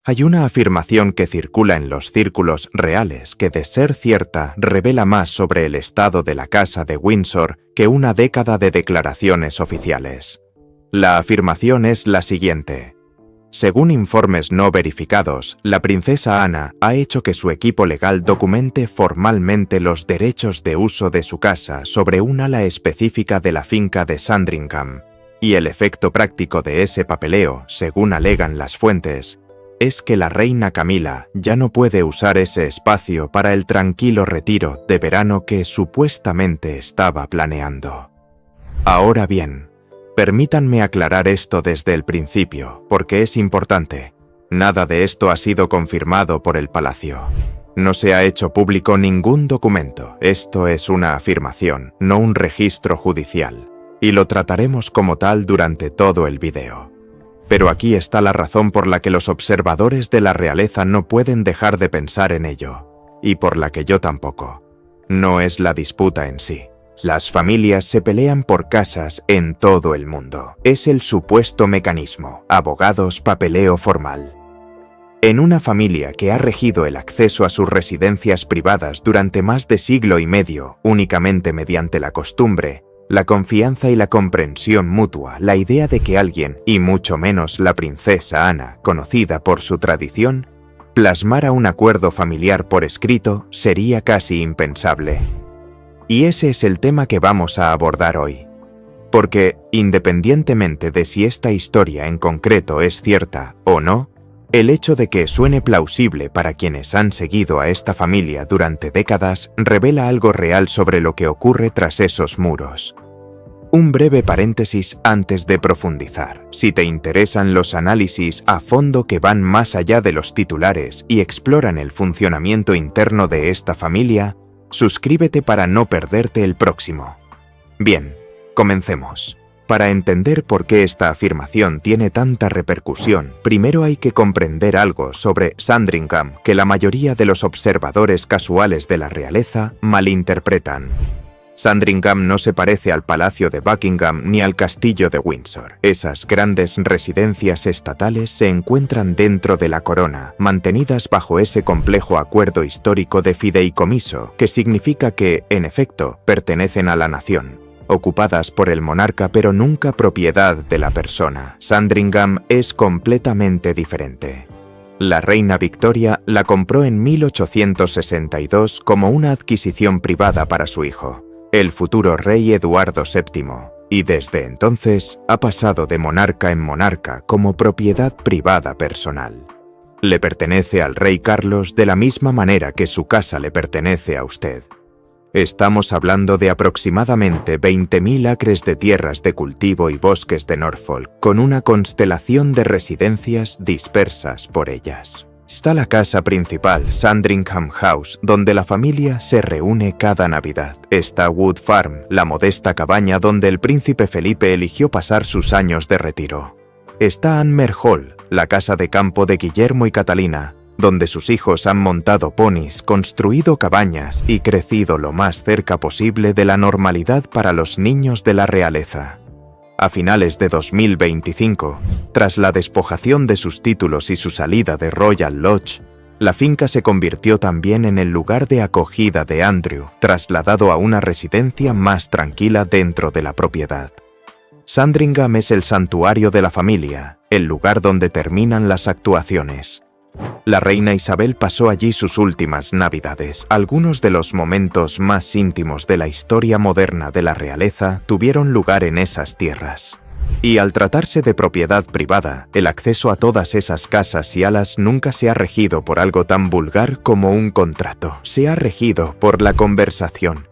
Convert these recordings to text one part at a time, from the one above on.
Hay una afirmación que circula en los círculos reales que, de ser cierta, revela más sobre el estado de la casa de Windsor que una década de declaraciones oficiales. La afirmación es la siguiente. Según informes no verificados, la princesa Ana ha hecho que su equipo legal documente formalmente los derechos de uso de su casa sobre un ala específica de la finca de Sandringham, y el efecto práctico de ese papeleo, según alegan las fuentes, es que la reina Camila ya no puede usar ese espacio para el tranquilo retiro de verano que supuestamente estaba planeando. Ahora bien, permítanme aclarar esto desde el principio, porque es importante. Nada de esto ha sido confirmado por el palacio. No se ha hecho público ningún documento. Esto es una afirmación, no un registro judicial, y lo trataremos como tal durante todo el video. Pero aquí está la razón por la que los observadores de la realeza no pueden dejar de pensar en ello, y por la que yo tampoco. No es la disputa en sí. Las familias se pelean por casas en todo el mundo. Es el supuesto mecanismo, abogados, papeleo formal. En una familia que ha regido el acceso a sus residencias privadas durante más de siglo y medio, únicamente mediante la costumbre, la confianza y la comprensión mutua, la idea de que alguien, y mucho menos la princesa Ana, conocida por su tradición, plasmara un acuerdo familiar por escrito sería casi impensable. Y ese es el tema que vamos a abordar hoy. Porque, independientemente de si esta historia en concreto es cierta o no, el hecho de que suene plausible para quienes han seguido a esta familia durante décadas revela algo real sobre lo que ocurre tras esos muros. Un breve paréntesis antes de profundizar. Si te interesan los análisis a fondo que van más allá de los titulares y exploran el funcionamiento interno de esta familia, suscríbete para no perderte el próximo. Bien, comencemos. Para entender por qué esta afirmación tiene tanta repercusión, primero hay que comprender algo sobre Sandringham que la mayoría de los observadores casuales de la realeza malinterpretan. Sandringham no se parece al Palacio de Buckingham ni al Castillo de Windsor. Esas grandes residencias estatales se encuentran dentro de la corona, mantenidas bajo ese complejo acuerdo histórico de fideicomiso, que significa que, en efecto, pertenecen a la nación, ocupadas por el monarca pero nunca propiedad de la persona. Sandringham es completamente diferente. La reina Victoria la compró en 1862 como una adquisición privada para su hijo, el futuro rey Eduardo VII, y desde entonces ha pasado de monarca en monarca como propiedad privada personal. Le pertenece al rey Carlos de la misma manera que su casa le pertenece a usted. Estamos hablando de aproximadamente 20.000 acres de tierras de cultivo y bosques de Norfolk, con una constelación de residencias dispersas por ellas. Está la casa principal, Sandringham House, donde la familia se reúne cada Navidad. Está Wood Farm, la modesta cabaña donde el príncipe Felipe eligió pasar sus años de retiro. Está Anmer Hall, la casa de campo de Guillermo y Catalina, donde sus hijos han montado ponis, construido cabañas y crecido lo más cerca posible de la normalidad para los niños de la realeza. A finales de 2025, tras la despojación de sus títulos y su salida de Royal Lodge, la finca se convirtió también en el lugar de acogida de Andrew, trasladado a una residencia más tranquila dentro de la propiedad. Sandringham es el santuario de la familia, el lugar donde terminan las actuaciones. La reina Isabel pasó allí sus últimas navidades. Algunos de los momentos más íntimos de la historia moderna de la realeza tuvieron lugar en esas tierras. Y al tratarse de propiedad privada, el acceso a todas esas casas y alas nunca se ha regido por algo tan vulgar como un contrato. Se ha regido por la conversación,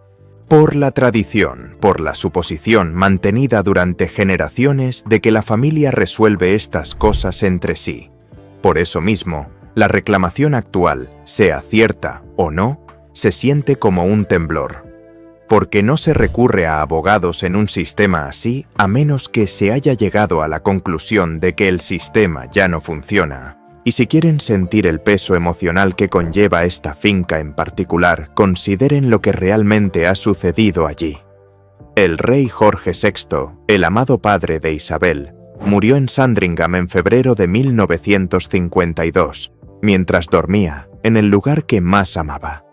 por la tradición, por la suposición mantenida durante generaciones de que la familia resuelve estas cosas entre sí. Por eso mismo, la reclamación actual, sea cierta o no, se siente como un temblor. Porque no se recurre a abogados en un sistema así a menos que se haya llegado a la conclusión de que el sistema ya no funciona. Y si quieren sentir el peso emocional que conlleva esta finca en particular, consideren lo que realmente ha sucedido allí. El rey Jorge VI, el amado padre de Isabel, murió en Sandringham en febrero de 1952, mientras dormía en el lugar que más amaba.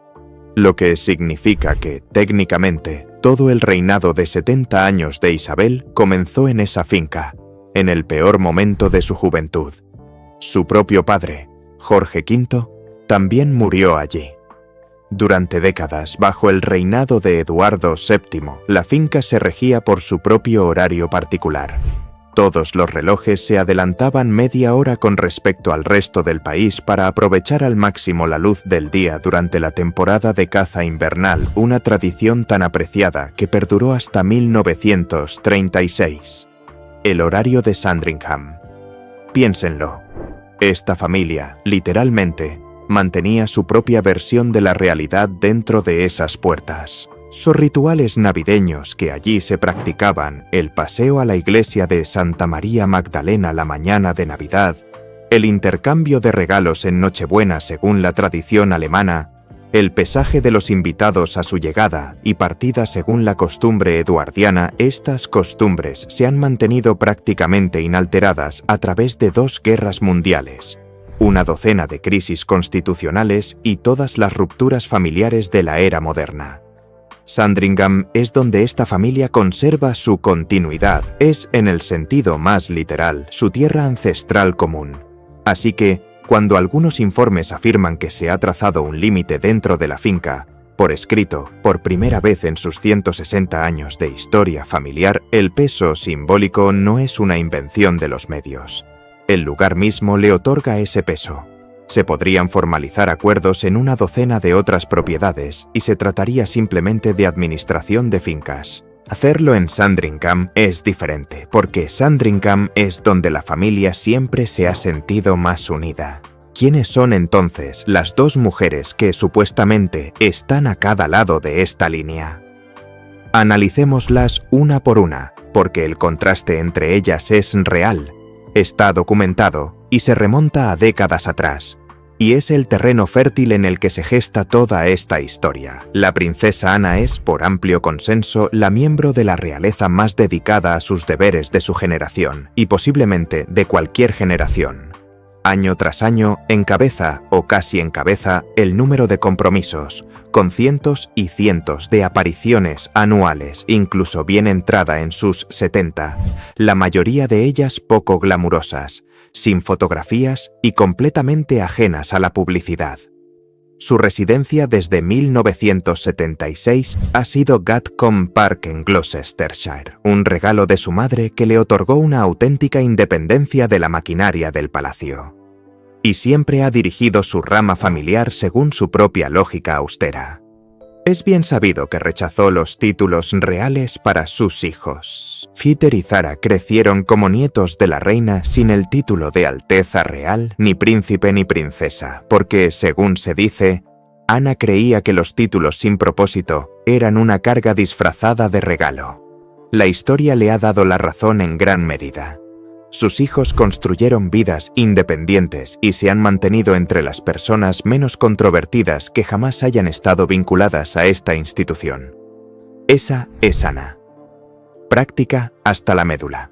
Lo que significa que, técnicamente, todo el reinado de 70 años de Isabel comenzó en esa finca, en el peor momento de su juventud. Su propio padre, Jorge V, también murió allí. Durante décadas, bajo el reinado de Eduardo VII, la finca se regía por su propio horario particular. Todos los relojes se adelantaban media hora con respecto al resto del país para aprovechar al máximo la luz del día durante la temporada de caza invernal, una tradición tan apreciada que perduró hasta 1936. El horario de Sandringham. Piénsenlo. Esta familia, literalmente, mantenía su propia versión de la realidad dentro de esas puertas. Sus rituales navideños que allí se practicaban, el paseo a la iglesia de Santa María Magdalena la mañana de Navidad, el intercambio de regalos en Nochebuena según la tradición alemana, el pesaje de los invitados a su llegada y partida según la costumbre eduardiana, estas costumbres se han mantenido prácticamente inalteradas a través de 2 guerras mundiales, una docena de crisis constitucionales y todas las rupturas familiares de la era moderna. Sandringham es donde esta familia conserva su continuidad, es, en el sentido más literal, su tierra ancestral común. Así que, cuando algunos informes afirman que se ha trazado un límite dentro de la finca, por escrito, por primera vez en sus 160 años de historia familiar, el peso simbólico no es una invención de los medios. El lugar mismo le otorga ese peso. Se podrían formalizar acuerdos en una docena de otras propiedades y se trataría simplemente de administración de fincas. Hacerlo en Sandringham es diferente, porque Sandringham es donde la familia siempre se ha sentido más unida. ¿Quiénes son entonces las 2 mujeres que supuestamente están a cada lado de esta línea? Analicémoslas una por una, porque el contraste entre ellas es real, está documentado y se remonta a décadas atrás. Y es el terreno fértil en el que se gesta toda esta historia. La princesa Ana es, por amplio consenso, la miembro de la realeza más dedicada a sus deberes de su generación, y posiblemente de cualquier generación. Año tras año, encabeza, o casi encabeza, el número de compromisos, con cientos y cientos de apariciones anuales, incluso bien entrada en sus 70, la mayoría de ellas poco glamurosas, sin fotografías y completamente ajenas a la publicidad. Su residencia desde 1976 ha sido Gatcombe Park en Gloucestershire, un regalo de su madre que le otorgó una auténtica independencia de la maquinaria del palacio. Y siempre ha dirigido su rama familiar según su propia lógica austera. Es bien sabido que rechazó los títulos reales para sus hijos. Peter y Zara crecieron como nietos de la reina sin el título de Alteza Real, ni príncipe ni princesa, porque, según se dice, Ana creía que los títulos sin propósito eran una carga disfrazada de regalo. La historia le ha dado la razón en gran medida. Sus hijos construyeron vidas independientes y se han mantenido entre las personas menos controvertidas que jamás hayan estado vinculadas a esta institución. Esa es Ana. Práctica hasta la médula.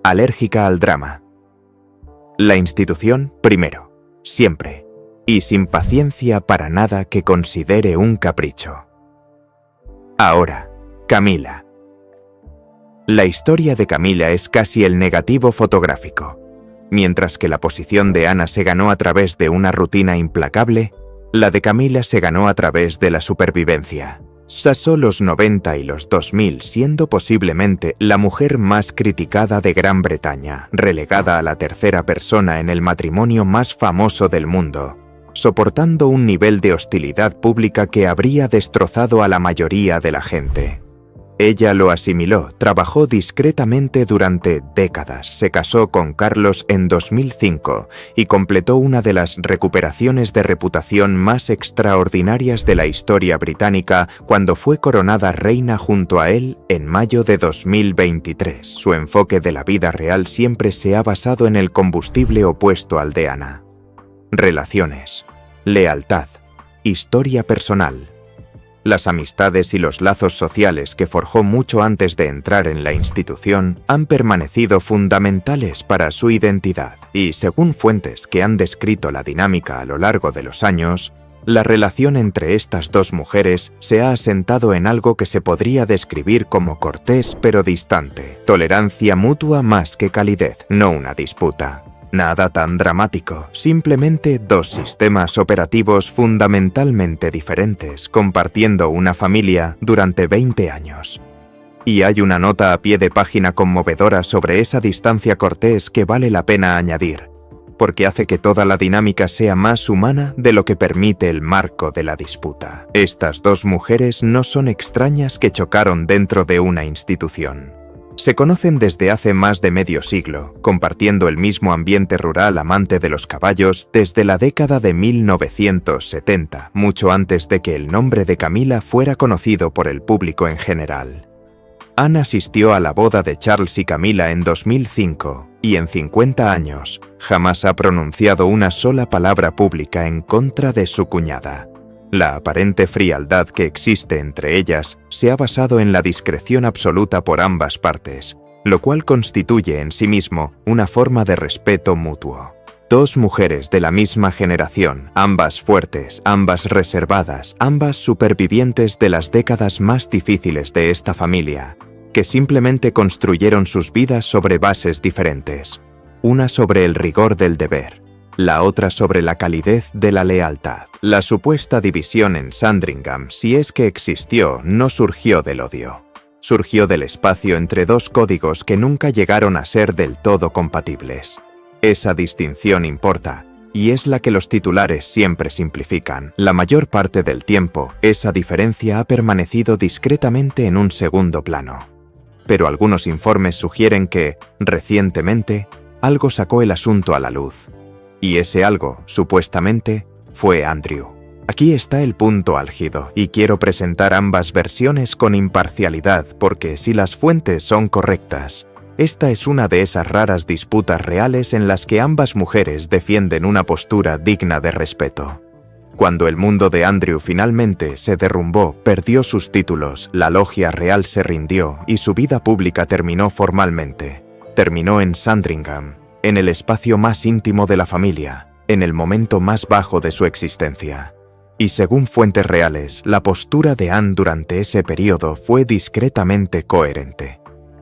Alérgica al drama. La institución primero, siempre, y sin paciencia para nada que considere un capricho. Ahora, Camila. La historia de Camila es casi el negativo fotográfico. Mientras que la posición de Ana se ganó a través de una rutina implacable, la de Camila se ganó a través de la supervivencia. Pasó los 90 y los 2000 siendo posiblemente la mujer más criticada de Gran Bretaña, relegada a la tercera persona en el matrimonio más famoso del mundo, soportando un nivel de hostilidad pública que habría destrozado a la mayoría de la gente. Ella lo asimiló, trabajó discretamente durante décadas, se casó con Carlos en 2005 y completó una de las recuperaciones de reputación más extraordinarias de la historia británica cuando fue coronada reina junto a él en mayo de 2023. Su enfoque de la vida real siempre se ha basado en el combustible opuesto al de Ana. Relaciones, lealtad, historia personal. Las amistades y los lazos sociales que forjó mucho antes de entrar en la institución han permanecido fundamentales para su identidad y, según fuentes que han descrito la dinámica a lo largo de los años, la relación entre estas dos mujeres se ha asentado en algo que se podría describir como cortés pero distante, tolerancia mutua más que calidez, no una disputa. Nada tan dramático, simplemente dos sistemas operativos fundamentalmente diferentes, compartiendo una familia durante 20 años. Y hay una nota a pie de página conmovedora sobre esa distancia cortés que vale la pena añadir, porque hace que toda la dinámica sea más humana de lo que permite el marco de la disputa. Estas dos mujeres no son extrañas que chocaron dentro de una institución. Se conocen desde hace más de medio siglo, compartiendo el mismo ambiente rural amante de los caballos desde la década de 1970, mucho antes de que el nombre de Camila fuera conocido por el público en general. Anne asistió a la boda de Charles y Camila en 2005, y en 50 años jamás ha pronunciado una sola palabra pública en contra de su cuñada. La aparente frialdad que existe entre ellas se ha basado en la discreción absoluta por ambas partes, lo cual constituye en sí mismo una forma de respeto mutuo. Dos mujeres de la misma generación, ambas fuertes, ambas reservadas, ambas supervivientes de las décadas más difíciles de esta familia, que simplemente construyeron sus vidas sobre bases diferentes. Una sobre el rigor del deber, la otra sobre la calidez de la lealtad. La supuesta división en Sandringham, si es que existió, no surgió del odio. Surgió del espacio entre dos códigos que nunca llegaron a ser del todo compatibles. Esa distinción importa, y es la que los titulares siempre simplifican. La mayor parte del tiempo, esa diferencia ha permanecido discretamente en un segundo plano. Pero algunos informes sugieren que, recientemente, algo sacó el asunto a la luz. Y ese algo, supuestamente, fue Andrew. Aquí está el punto álgido, y quiero presentar ambas versiones con imparcialidad porque si las fuentes son correctas, esta es una de esas raras disputas reales en las que ambas mujeres defienden una postura digna de respeto. Cuando el mundo de Andrew finalmente se derrumbó, perdió sus títulos, la logia real se rindió y su vida pública terminó formalmente. Terminó en Sandringham, en el espacio más íntimo de la familia, en el momento más bajo de su existencia. Y según fuentes reales, la postura de Anne durante ese periodo fue discretamente coherente.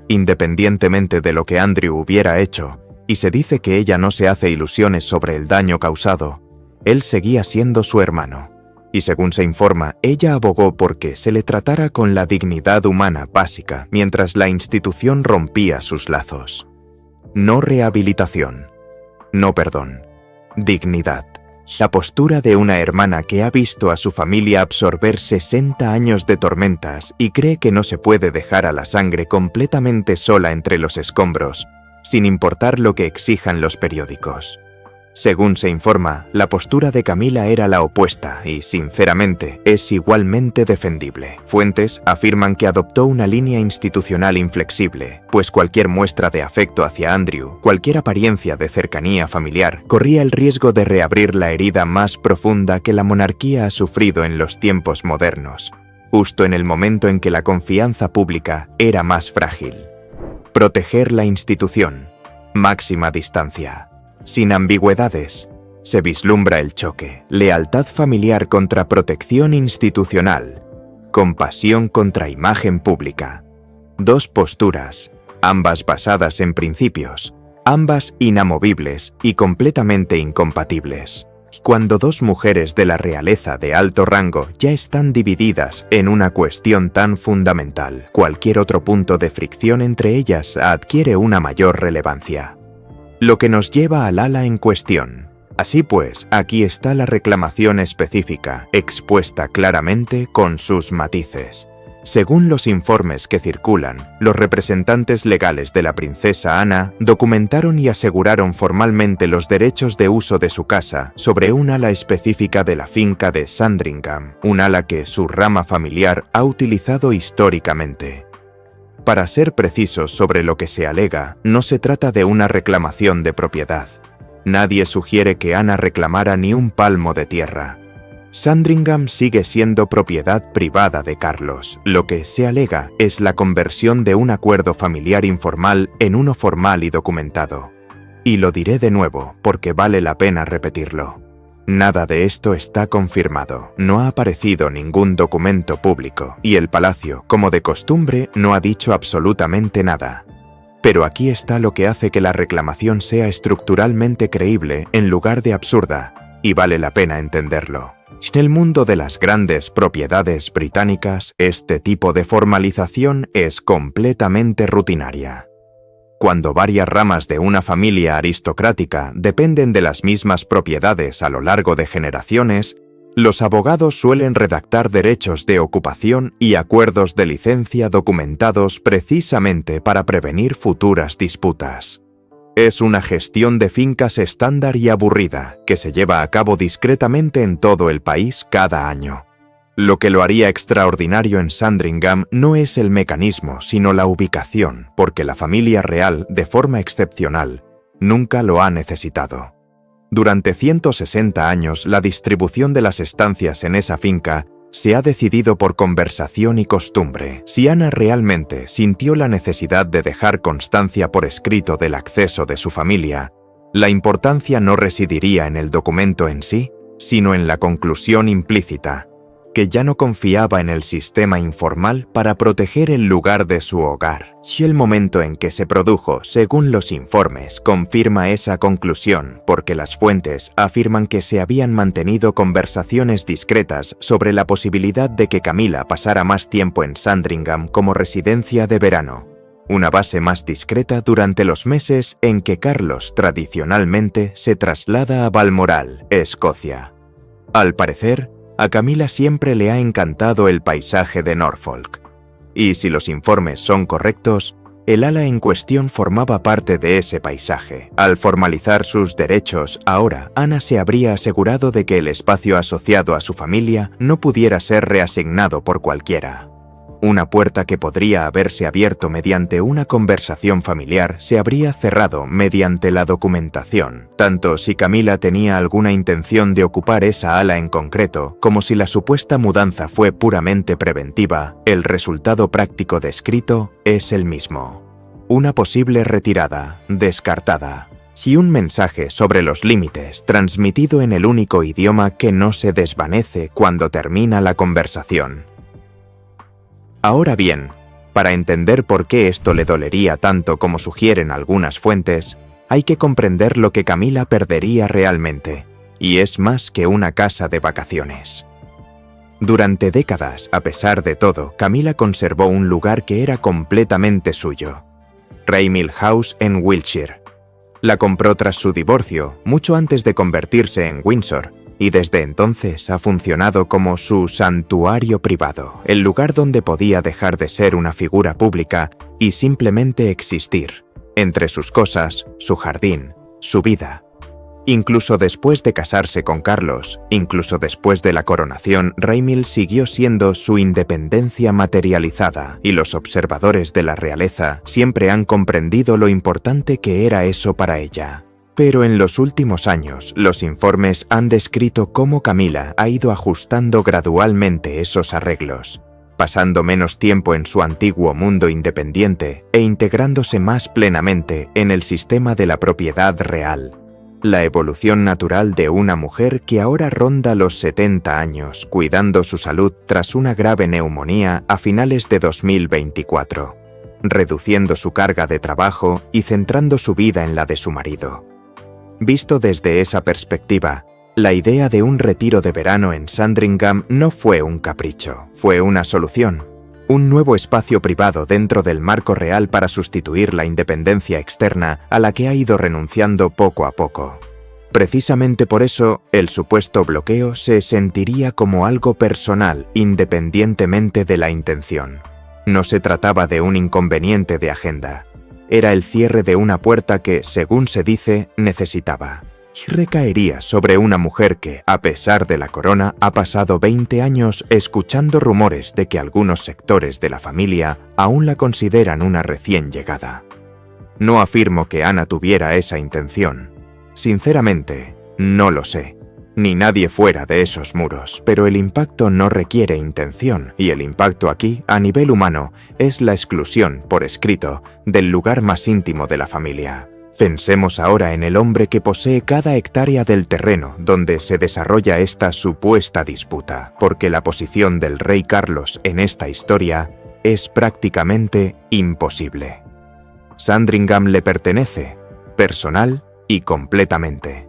Independientemente de lo que Andrew hubiera hecho, y se dice que ella no se hace ilusiones sobre el daño causado, él seguía siendo su hermano. Y según se informa, ella abogó porque se le tratara con la dignidad humana básica mientras la institución rompía sus lazos. No rehabilitación. No perdón. Dignidad. La postura de una hermana que ha visto a su familia absorber 60 años de tormentas y cree que no se puede dejar a la sangre completamente sola entre los escombros, sin importar lo que exijan los periódicos. Según se informa, la postura de Camila era la opuesta y, sinceramente, es igualmente defendible. Fuentes afirman que adoptó una línea institucional inflexible, pues cualquier muestra de afecto hacia Andrew, cualquier apariencia de cercanía familiar, corría el riesgo de reabrir la herida más profunda que la monarquía ha sufrido en los tiempos modernos, justo en el momento en que la confianza pública era más frágil. Proteger la institución. Máxima distancia. Sin ambigüedades, se vislumbra el choque, lealtad familiar contra protección institucional, compasión contra imagen pública. Dos posturas, ambas basadas en principios, ambas inamovibles y completamente incompatibles. Cuando dos mujeres de la realeza de alto rango ya están divididas en una cuestión tan fundamental, cualquier otro punto de fricción entre ellas adquiere una mayor relevancia. Lo que nos lleva al ala en cuestión. Así pues, aquí está la reclamación específica, expuesta claramente con sus matices. Según los informes que circulan, los representantes legales de la princesa Ana documentaron y aseguraron formalmente los derechos de uso de su casa sobre un ala específica de la finca de Sandringham, un ala que su rama familiar ha utilizado históricamente. Para ser precisos sobre lo que se alega, no se trata de una reclamación de propiedad. Nadie sugiere que Ana reclamara ni un palmo de tierra. Sandringham sigue siendo propiedad privada de Carlos. Lo que se alega es la conversión de un acuerdo familiar informal en uno formal y documentado. Y lo diré de nuevo, porque vale la pena repetirlo. Nada de esto está confirmado, no ha aparecido ningún documento público, y el palacio, como de costumbre, no ha dicho absolutamente nada. Pero aquí está lo que hace que la reclamación sea estructuralmente creíble en lugar de absurda, y vale la pena entenderlo. En el mundo de las grandes propiedades británicas, este tipo de formalización es completamente rutinaria. Cuando varias ramas de una familia aristocrática dependen de las mismas propiedades a lo largo de generaciones, los abogados suelen redactar derechos de ocupación y acuerdos de licencia documentados precisamente para prevenir futuras disputas. Es una gestión de fincas estándar y aburrida que se lleva a cabo discretamente en todo el país cada año. Lo que lo haría extraordinario en Sandringham no es el mecanismo, sino la ubicación, porque la familia real, de forma excepcional, nunca lo ha necesitado. Durante 160 años, la distribución de las estancias en esa finca se ha decidido por conversación y costumbre. Si Ana realmente sintió la necesidad de dejar constancia por escrito del acceso de su familia, la importancia no residiría en el documento en sí, sino en la conclusión implícita, que ya no confiaba en el sistema informal para proteger el lugar de su hogar. Si el momento en que se produjo, según los informes, confirma esa conclusión, porque las fuentes afirman que se habían mantenido conversaciones discretas sobre la posibilidad de que Camila pasara más tiempo en Sandringham como residencia de verano, una base más discreta durante los meses en que Carlos tradicionalmente se traslada a Balmoral, Escocia. Al parecer, a Camila siempre le ha encantado el paisaje de Norfolk. Y si los informes son correctos, el ala en cuestión formaba parte de ese paisaje. Al formalizar sus derechos, ahora Ana se habría asegurado de que el espacio asociado a su familia no pudiera ser reasignado por cualquiera. Una puerta que podría haberse abierto mediante una conversación familiar se habría cerrado mediante la documentación, tanto si Camila tenía alguna intención de ocupar esa ala en concreto, como si la supuesta mudanza fue puramente preventiva. El resultado práctico descrito es el mismo. Una posible retirada, descartada, y un mensaje sobre los límites transmitido en el único idioma que no se desvanece cuando termina la conversación. Ahora bien, para entender por qué esto le dolería tanto como sugieren algunas fuentes, hay que comprender lo que Camila perdería realmente, y es más que una casa de vacaciones. Durante décadas, a pesar de todo, Camila conservó un lugar que era completamente suyo, Raymill House en Wiltshire. La compró tras su divorcio, mucho antes de convertirse en Windsor, y desde entonces ha funcionado como su santuario privado, el lugar donde podía dejar de ser una figura pública y simplemente existir, entre sus cosas, su jardín, su vida. Incluso después de casarse con Carlos, incluso después de la coronación, Raymill siguió siendo su independencia materializada, y los observadores de la realeza siempre han comprendido lo importante que era eso para ella. Pero en los últimos años, los informes han descrito cómo Camila ha ido ajustando gradualmente esos arreglos, pasando menos tiempo en su antiguo mundo independiente e integrándose más plenamente en el sistema de la propiedad real. La evolución natural de una mujer que ahora ronda los 70 años, cuidando su salud tras una grave neumonía a finales de 2024, reduciendo su carga de trabajo y centrando su vida en la de su marido. Visto desde esa perspectiva, la idea de un retiro de verano en Sandringham no fue un capricho, fue una solución, un nuevo espacio privado dentro del marco real para sustituir la independencia externa a la que ha ido renunciando poco a poco. Precisamente por eso, el supuesto bloqueo se sentiría como algo personal, independientemente de la intención. No se trataba de un inconveniente de agenda. Era el cierre de una puerta que, según se dice, necesitaba. Y recaería sobre una mujer que, a pesar de la corona, ha pasado 20 años escuchando rumores de que algunos sectores de la familia aún la consideran una recién llegada. No afirmo que Ana tuviera esa intención. Sinceramente, no lo sé. ni nadie fuera de esos muros, pero el impacto no requiere intención, y el impacto aquí, a nivel humano, es la exclusión, por escrito, del lugar más íntimo de la familia. Pensemos ahora en el hombre que posee cada hectárea del terreno donde se desarrolla esta supuesta disputa, porque la posición del rey Carlos en esta historia es prácticamente imposible. Sandringham le pertenece, personal y completamente.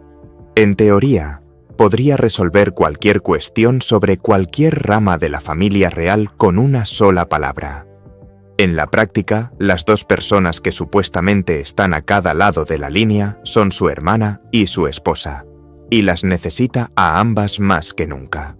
En teoría, podría resolver cualquier cuestión sobre cualquier rama de la familia real con una sola palabra. En la práctica, las dos personas que supuestamente están a cada lado de la línea son su hermana y su esposa, y las necesita a ambas más que nunca.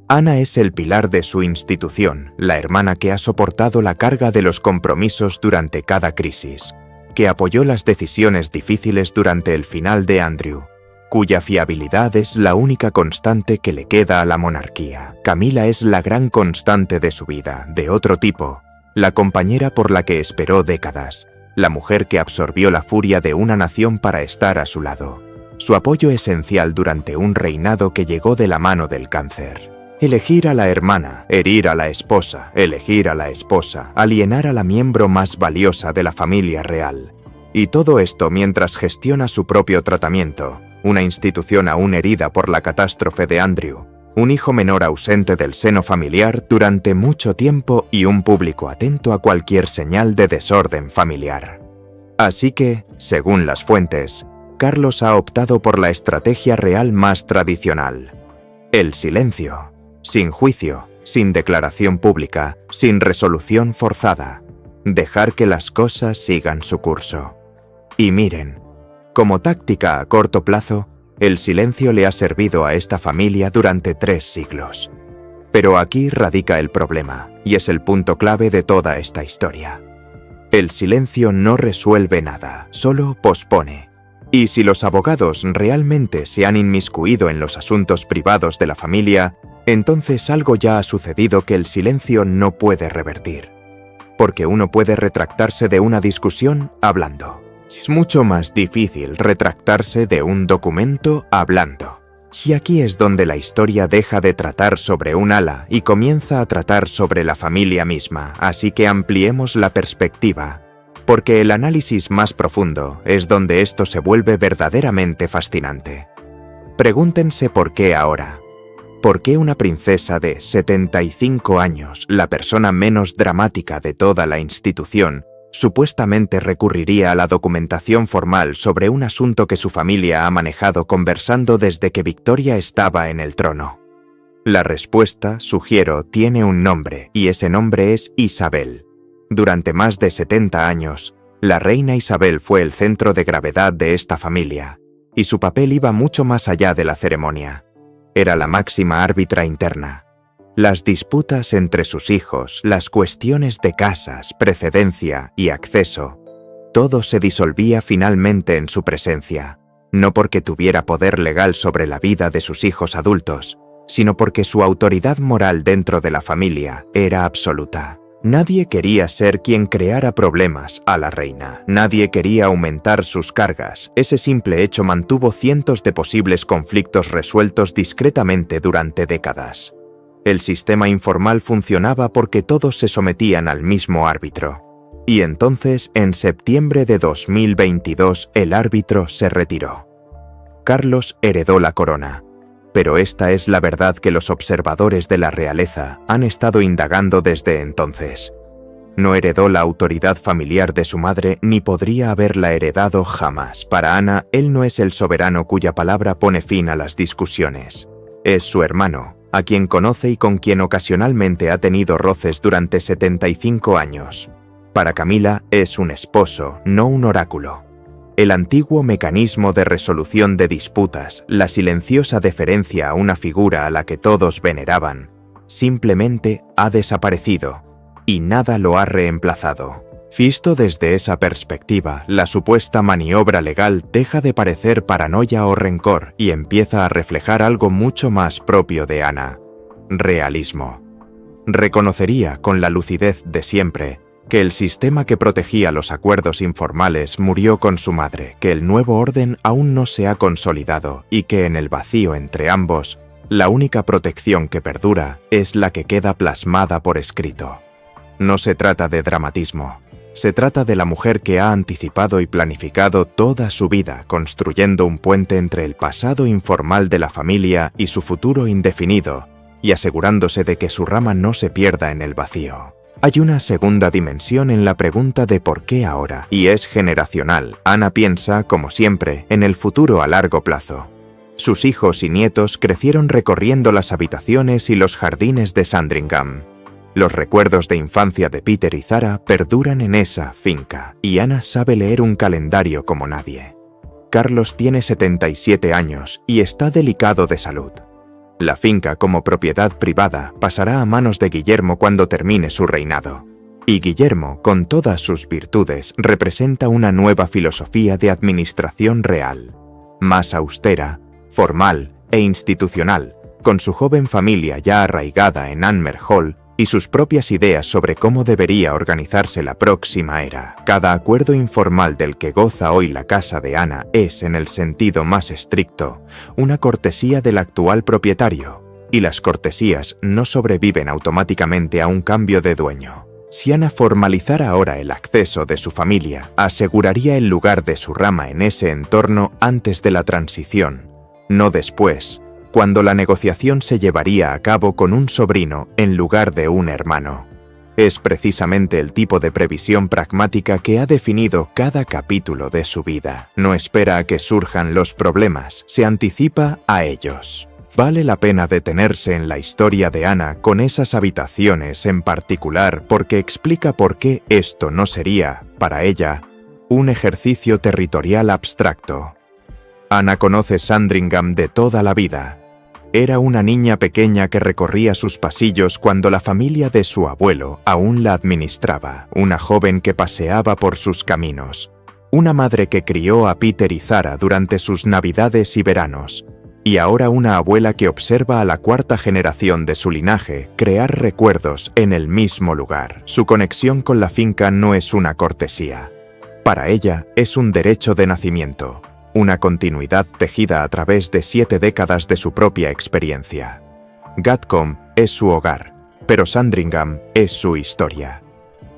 Ana es el pilar de su institución, la hermana que ha soportado la carga de los compromisos durante cada crisis, que apoyó las decisiones difíciles durante el final de Andrew, cuya fiabilidad es la única constante que le queda a la monarquía. Camila es la gran constante de su vida, de otro tipo, la compañera por la que esperó décadas, la mujer que absorbió la furia de una nación para estar a su lado, su apoyo esencial durante un reinado que llegó de la mano del cáncer. Elegir a la hermana, herir a la esposa, elegir a la esposa, alienar a la miembro más valiosa de la familia real. Y todo esto mientras gestiona su propio tratamiento, una institución aún herida por la catástrofe de Andrew, un hijo menor ausente del seno familiar durante mucho tiempo y un público atento a cualquier señal de desorden familiar. Así que, según las fuentes, Carlos ha optado por la estrategia real más tradicional: el silencio, sin juicio, sin declaración pública, sin resolución forzada, dejar que las cosas sigan su curso. Y miren, como táctica a corto plazo, el silencio le ha servido a esta familia durante 3 siglos. Pero aquí radica el problema, y es el punto clave de toda esta historia. El silencio no resuelve nada, solo pospone. Y si los abogados realmente se han inmiscuido en los asuntos privados de la familia, entonces algo ya ha sucedido que el silencio no puede revertir. Porque uno puede retractarse de una discusión hablando. Es mucho más difícil retractarse de un documento hablando. Y aquí es donde la historia deja de tratar sobre un ala y comienza a tratar sobre la familia misma, así que ampliemos la perspectiva, porque el análisis más profundo es donde esto se vuelve verdaderamente fascinante. Pregúntense por qué ahora. ¿Por qué una princesa de 75 años, la persona menos dramática de toda la institución, supuestamente recurriría a la documentación formal sobre un asunto que su familia ha manejado conversando desde que Victoria estaba en el trono? La respuesta, sugiero, tiene un nombre, y ese nombre es Isabel. Durante más de 70 años, la reina Isabel fue el centro de gravedad de esta familia, y su papel iba mucho más allá de la ceremonia. Era la máxima árbitra interna. Las disputas entre sus hijos, las cuestiones de casas, precedencia y acceso, todo se disolvía finalmente en su presencia, no porque tuviera poder legal sobre la vida de sus hijos adultos, sino porque su autoridad moral dentro de la familia era absoluta. Nadie quería ser quien creara problemas a la reina, nadie quería aumentar sus cargas. Ese simple hecho mantuvo cientos de posibles conflictos resueltos discretamente durante décadas. El sistema informal funcionaba porque todos se sometían al mismo árbitro. Y entonces, en septiembre de 2022, el árbitro se retiró. Carlos heredó la corona, pero esta es la verdad que los observadores de la realeza han estado indagando desde entonces. No heredó la autoridad familiar de su madre ni podría haberla heredado jamás. Para Ana, él no es el soberano cuya palabra pone fin a las discusiones. Es su hermano, a quien conoce y con quien ocasionalmente ha tenido roces durante 75 años. Para Camila es un esposo, no un oráculo. El antiguo mecanismo de resolución de disputas, la silenciosa deferencia a una figura a la que todos veneraban, simplemente ha desaparecido y nada lo ha reemplazado. Visto desde esa perspectiva, la supuesta maniobra legal deja de parecer paranoia o rencor y empieza a reflejar algo mucho más propio de Ana: realismo. Reconocería, con la lucidez de siempre, que el sistema que protegía los acuerdos informales murió con su madre, que el nuevo orden aún no se ha consolidado y que en el vacío entre ambos, la única protección que perdura es la que queda plasmada por escrito. No se trata de dramatismo, se trata de la mujer que ha anticipado y planificado toda su vida construyendo un puente entre el pasado informal de la familia y su futuro indefinido, y asegurándose de que su rama no se pierda en el vacío. Hay una segunda dimensión en la pregunta de por qué ahora, y es generacional. Ana piensa, como siempre, en el futuro a largo plazo. Sus hijos y nietos crecieron recorriendo las habitaciones y los jardines de Sandringham. Los recuerdos de infancia de Peter y Zara perduran en esa finca, y Ana sabe leer un calendario como nadie. Carlos tiene 77 años y está delicado de salud. La finca, como propiedad privada, pasará a manos de Guillermo cuando termine su reinado. Y Guillermo, con todas sus virtudes, representa una nueva filosofía de administración real, más austera, formal e institucional, con su joven familia ya arraigada en Anmer Hall y sus propias ideas sobre cómo debería organizarse la próxima era. Cada acuerdo informal del que goza hoy la casa de Ana es, en el sentido más estricto, una cortesía del actual propietario, y las cortesías no sobreviven automáticamente a un cambio de dueño. Si Ana formalizara ahora el acceso de su familia, aseguraría el lugar de su rama en ese entorno antes de la transición, no después, cuando la negociación se llevaría a cabo con un sobrino en lugar de un hermano. Es precisamente el tipo de previsión pragmática que ha definido cada capítulo de su vida. No espera a que surjan los problemas, se anticipa a ellos. Vale la pena detenerse en la historia de Ana con esas habitaciones en particular porque explica por qué esto no sería, para ella, un ejercicio territorial abstracto. Ana conoce Sandringham de toda la vida. Era una niña pequeña que recorría sus pasillos cuando la familia de su abuelo aún la administraba, una joven que paseaba por sus caminos, una madre que crió a Peter y Zara durante sus navidades y veranos, y ahora una abuela que observa a la cuarta generación de su linaje crear recuerdos en el mismo lugar. Su conexión con la finca no es una cortesía. Para ella es un derecho de nacimiento, una continuidad tejida a través de 7 décadas de su propia experiencia. Gatcombe es su hogar, pero Sandringham es su historia.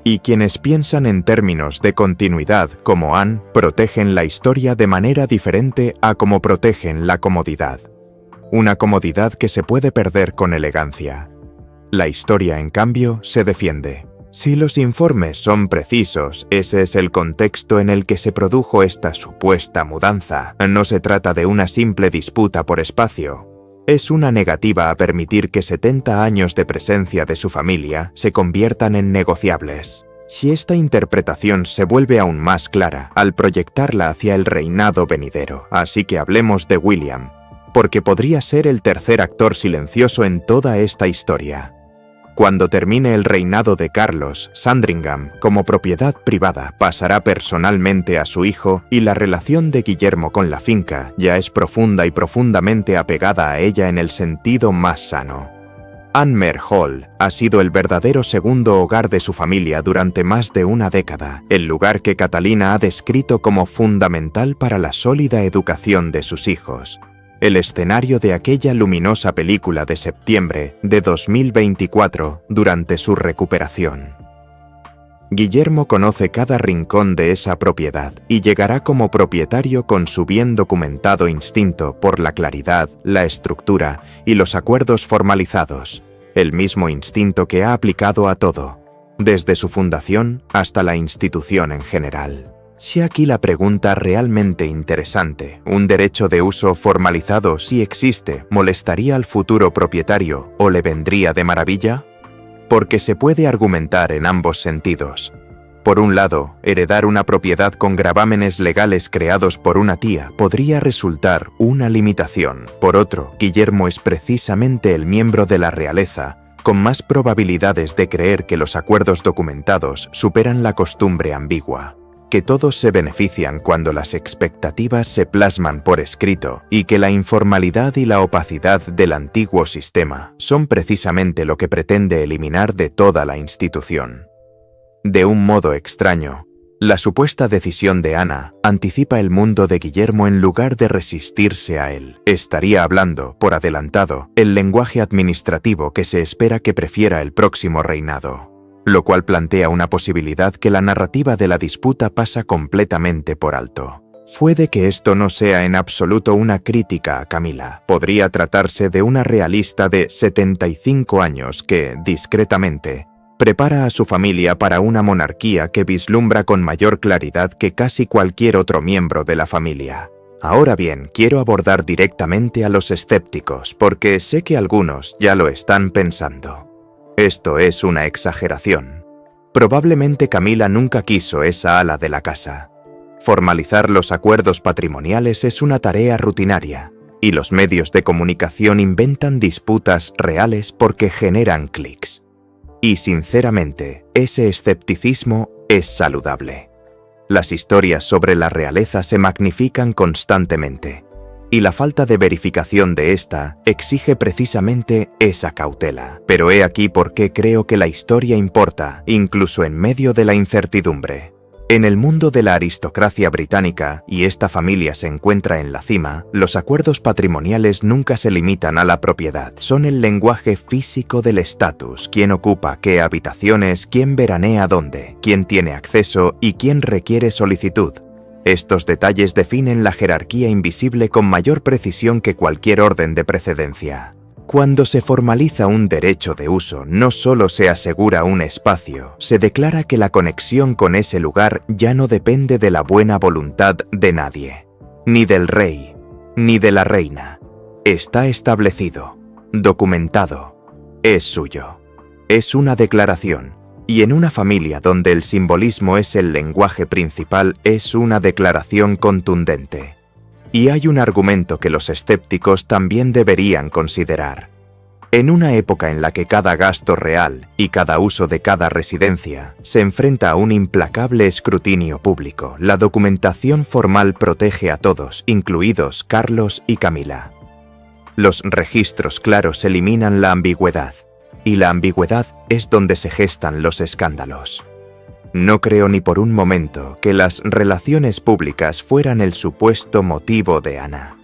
Y quienes piensan en términos de continuidad como Anne protegen la historia de manera diferente a como protegen la comodidad. Una comodidad que se puede perder con elegancia. La historia, en cambio, se defiende. Si los informes son precisos, ese es el contexto en el que se produjo esta supuesta mudanza. No se trata de una simple disputa por espacio. Es una negativa a permitir que 70 años de presencia de su familia se conviertan en negociables. Si esta interpretación se vuelve aún más clara al proyectarla hacia el reinado venidero, así que hablemos de William, porque podría ser el tercer actor silencioso en toda esta historia. Cuando termine el reinado de Carlos, Sandringham, como propiedad privada, pasará personalmente a su hijo y la relación de Guillermo con la finca ya es profunda y profundamente apegada a ella en el sentido más sano. Anmer Hall ha sido el verdadero segundo hogar de su familia durante más de una década, el lugar que Catalina ha descrito como fundamental para la sólida educación de sus hijos. El escenario de aquella luminosa película de septiembre de 2024 durante su recuperación. Guillermo conoce cada rincón de esa propiedad y llegará como propietario con su bien documentado instinto por la claridad, la estructura y los acuerdos formalizados, el mismo instinto que ha aplicado a todo, desde su fundación hasta la institución en general. Si aquí la pregunta realmente interesante, ¿un derecho de uso formalizado, si existe, molestaría al futuro propietario o le vendría de maravilla? Porque se puede argumentar en ambos sentidos. Por un lado, heredar una propiedad con gravámenes legales creados por una tía podría resultar una limitación. Por otro, Guillermo es precisamente el miembro de la realeza con más probabilidades de creer que los acuerdos documentados superan la costumbre ambigua, que todos se benefician cuando las expectativas se plasman por escrito y que la informalidad y la opacidad del antiguo sistema son precisamente lo que pretende eliminar de toda la institución. De un modo extraño, la supuesta decisión de Ana anticipa el mundo de Guillermo en lugar de resistirse a él. Estaría hablando, por adelantado, el lenguaje administrativo que se espera que prefiera el próximo reinado, lo cual plantea una posibilidad que la narrativa de la disputa pasa completamente por alto. Puede que esto no sea en absoluto una crítica a Camila. Podría tratarse de una realista de 75 años que, discretamente, prepara a su familia para una monarquía que vislumbra con mayor claridad que casi cualquier otro miembro de la familia. Ahora bien, quiero abordar directamente a los escépticos, porque sé que algunos ya lo están pensando. Esto es una exageración. Probablemente Camila nunca quiso esa ala de la casa. Formalizar los acuerdos patrimoniales es una tarea rutinaria, y los medios de comunicación inventan disputas reales porque generan clics. Y sinceramente, ese escepticismo es saludable. Las historias sobre la realeza se magnifican constantemente, y la falta de verificación de esta exige precisamente esa cautela. Pero he aquí por qué creo que la historia importa, incluso en medio de la incertidumbre. En el mundo de la aristocracia británica, y esta familia se encuentra en la cima, los acuerdos patrimoniales nunca se limitan a la propiedad. Son el lenguaje físico del estatus: quién ocupa qué habitaciones, quién veranea dónde, quién tiene acceso y quién requiere solicitud. Estos detalles definen la jerarquía invisible con mayor precisión que cualquier orden de precedencia. Cuando se formaliza un derecho de uso, no solo se asegura un espacio, se declara que la conexión con ese lugar ya no depende de la buena voluntad de nadie, ni del rey, ni de la reina. Está establecido, documentado, es suyo. Es una declaración, y en una familia donde el simbolismo es el lenguaje principal, es una declaración contundente. Y hay un argumento que los escépticos también deberían considerar. En una época en la que cada gasto real y cada uso de cada residencia se enfrenta a un implacable escrutinio público, la documentación formal protege a todos, incluidos Carlos y Camila. Los registros claros eliminan la ambigüedad, y la ambigüedad es donde se gestan los escándalos. No creo ni por un momento que las relaciones públicas fueran el supuesto motivo de Ana.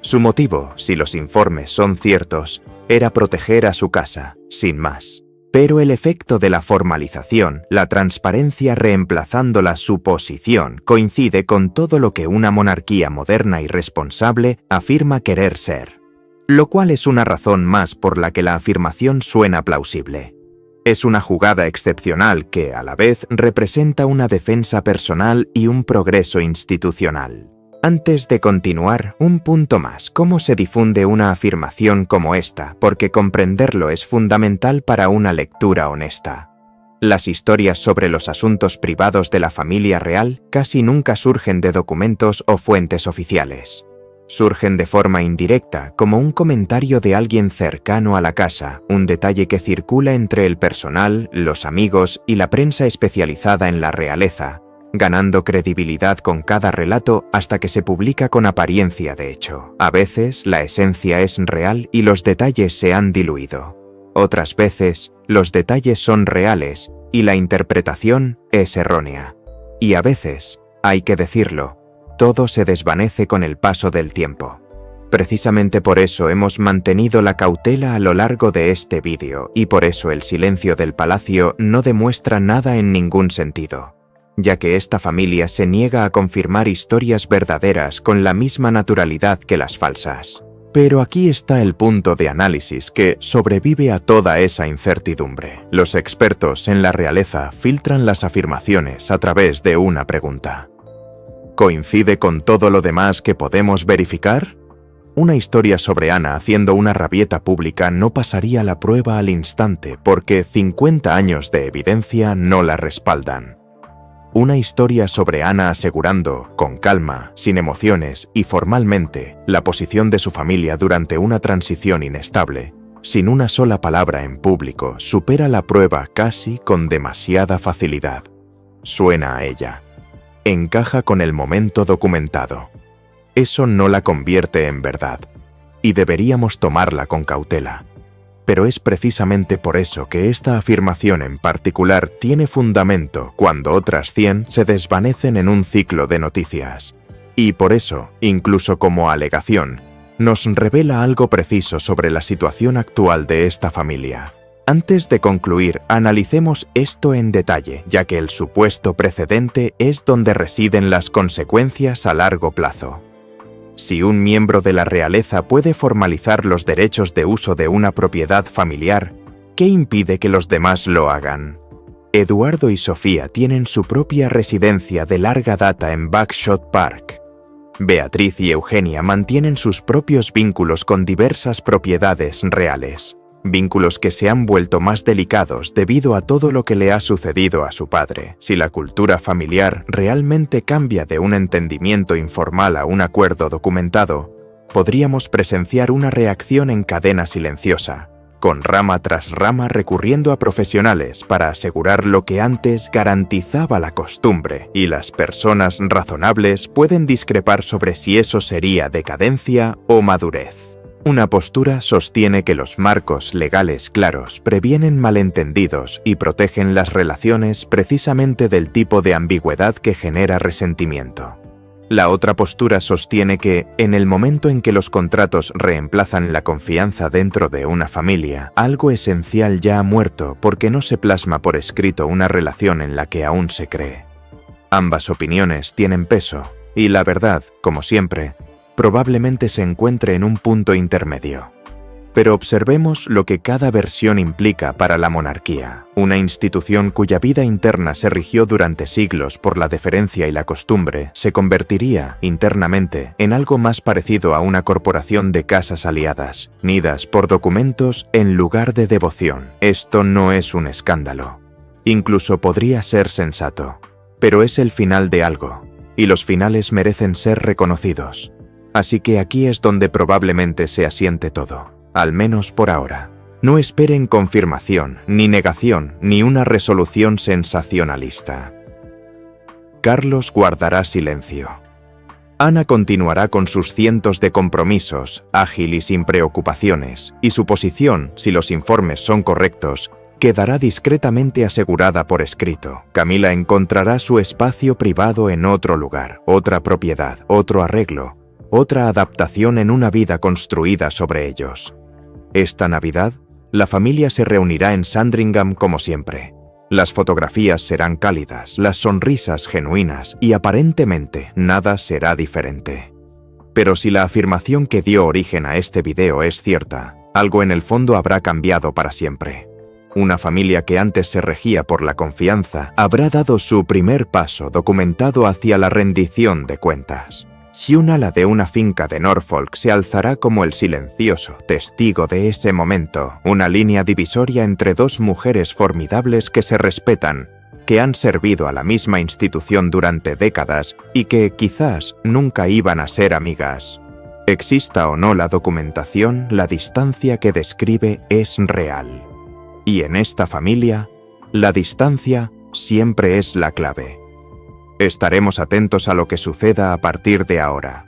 Su motivo, si los informes son ciertos, era proteger a su casa, sin más. Pero el efecto de la formalización, la transparencia reemplazando la suposición, coincide con todo lo que una monarquía moderna y responsable afirma querer ser. Lo cual es una razón más por la que la afirmación suena plausible. Es una jugada excepcional que, a la vez, representa una defensa personal y un progreso institucional. Antes de continuar, un punto más: ¿cómo se difunde una afirmación como esta? Porque comprenderlo es fundamental para una lectura honesta. Las historias sobre los asuntos privados de la familia real casi nunca surgen de documentos o fuentes oficiales. Surgen de forma indirecta, como un comentario de alguien cercano a la casa, un detalle que circula entre el personal, los amigos y la prensa especializada en la realeza, ganando credibilidad con cada relato hasta que se publica con apariencia de hecho. A veces la esencia es real y los detalles se han diluido. Otras veces los detalles son reales y la interpretación es errónea. Y a veces, hay que decirlo, todo se desvanece con el paso del tiempo. Precisamente por eso hemos mantenido la cautela a lo largo de este vídeo, y por eso el silencio del palacio no demuestra nada en ningún sentido, ya que esta familia se niega a confirmar historias verdaderas con la misma naturalidad que las falsas. Pero aquí está el punto de análisis que sobrevive a toda esa incertidumbre. Los expertos en la realeza filtran las afirmaciones a través de una pregunta. ¿Coincide con todo lo demás que podemos verificar? Una historia sobre Ana haciendo una rabieta pública no pasaría la prueba al instante porque 50 años de evidencia no la respaldan. Una historia sobre Ana asegurando, con calma, sin emociones y formalmente, la posición de su familia durante una transición inestable, sin una sola palabra en público, supera la prueba casi con demasiada facilidad. Suena a ella. Encaja con el momento documentado. Eso no la convierte en verdad, y deberíamos tomarla con cautela. Pero es precisamente por eso que esta afirmación en particular tiene fundamento cuando otras 100 se desvanecen en un ciclo de noticias. Y por eso, incluso como alegación, nos revela algo preciso sobre la situación actual de esta familia. Antes de concluir, analicemos esto en detalle, ya que el supuesto precedente es donde residen las consecuencias a largo plazo. Si un miembro de la realeza puede formalizar los derechos de uso de una propiedad familiar, ¿qué impide que los demás lo hagan? Eduardo y Sofía tienen su propia residencia de larga data en Bagshot Park. Beatriz y Eugenia mantienen sus propios vínculos con diversas propiedades reales, vínculos que se han vuelto más delicados debido a todo lo que le ha sucedido a su padre. Si la cultura familiar realmente cambia de un entendimiento informal a un acuerdo documentado, podríamos presenciar una reacción en cadena silenciosa, con rama tras rama recurriendo a profesionales para asegurar lo que antes garantizaba la costumbre, y las personas razonables pueden discrepar sobre si eso sería decadencia o madurez. Una postura sostiene que los marcos legales claros previenen malentendidos y protegen las relaciones precisamente del tipo de ambigüedad que genera resentimiento. La otra postura sostiene que, en el momento en que los contratos reemplazan la confianza dentro de una familia, algo esencial ya ha muerto porque no se plasma por escrito una relación en la que aún se cree. Ambas opiniones tienen peso, y la verdad, como siempre, probablemente se encuentre en un punto intermedio. Pero observemos lo que cada versión implica para la monarquía, una institución cuya vida interna se rigió durante siglos por la deferencia y la costumbre, se convertiría, internamente, en algo más parecido a una corporación de casas aliadas, unidas por documentos en lugar de devoción. Esto no es un escándalo. Incluso podría ser sensato, pero es el final de algo, y los finales merecen ser reconocidos. Así que aquí es donde probablemente se asiente todo. Al menos por ahora. No esperen confirmación, ni negación, ni una resolución sensacionalista. Carlos guardará silencio. Ana continuará con sus cientos de compromisos, ágil y sin preocupaciones, y su posición, si los informes son correctos, quedará discretamente asegurada por escrito. Camila encontrará su espacio privado en otro lugar, otra propiedad, otro arreglo, otra adaptación en una vida construida sobre ellos. Esta Navidad, la familia se reunirá en Sandringham como siempre. Las fotografías serán cálidas, las sonrisas genuinas y aparentemente nada será diferente. Pero si la afirmación que dio origen a este video es cierta, algo en el fondo habrá cambiado para siempre. Una familia que antes se regía por la confianza habrá dado su primer paso documentado hacia la rendición de cuentas. Si un ala de una finca de Norfolk se alzará como el silencioso testigo de ese momento, una línea divisoria entre dos mujeres formidables que se respetan, que han servido a la misma institución durante décadas y que quizás nunca iban a ser amigas. Exista o no la documentación, la distancia que describe es real. Y en esta familia, la distancia siempre es la clave. Estaremos atentos a lo que suceda a partir de ahora.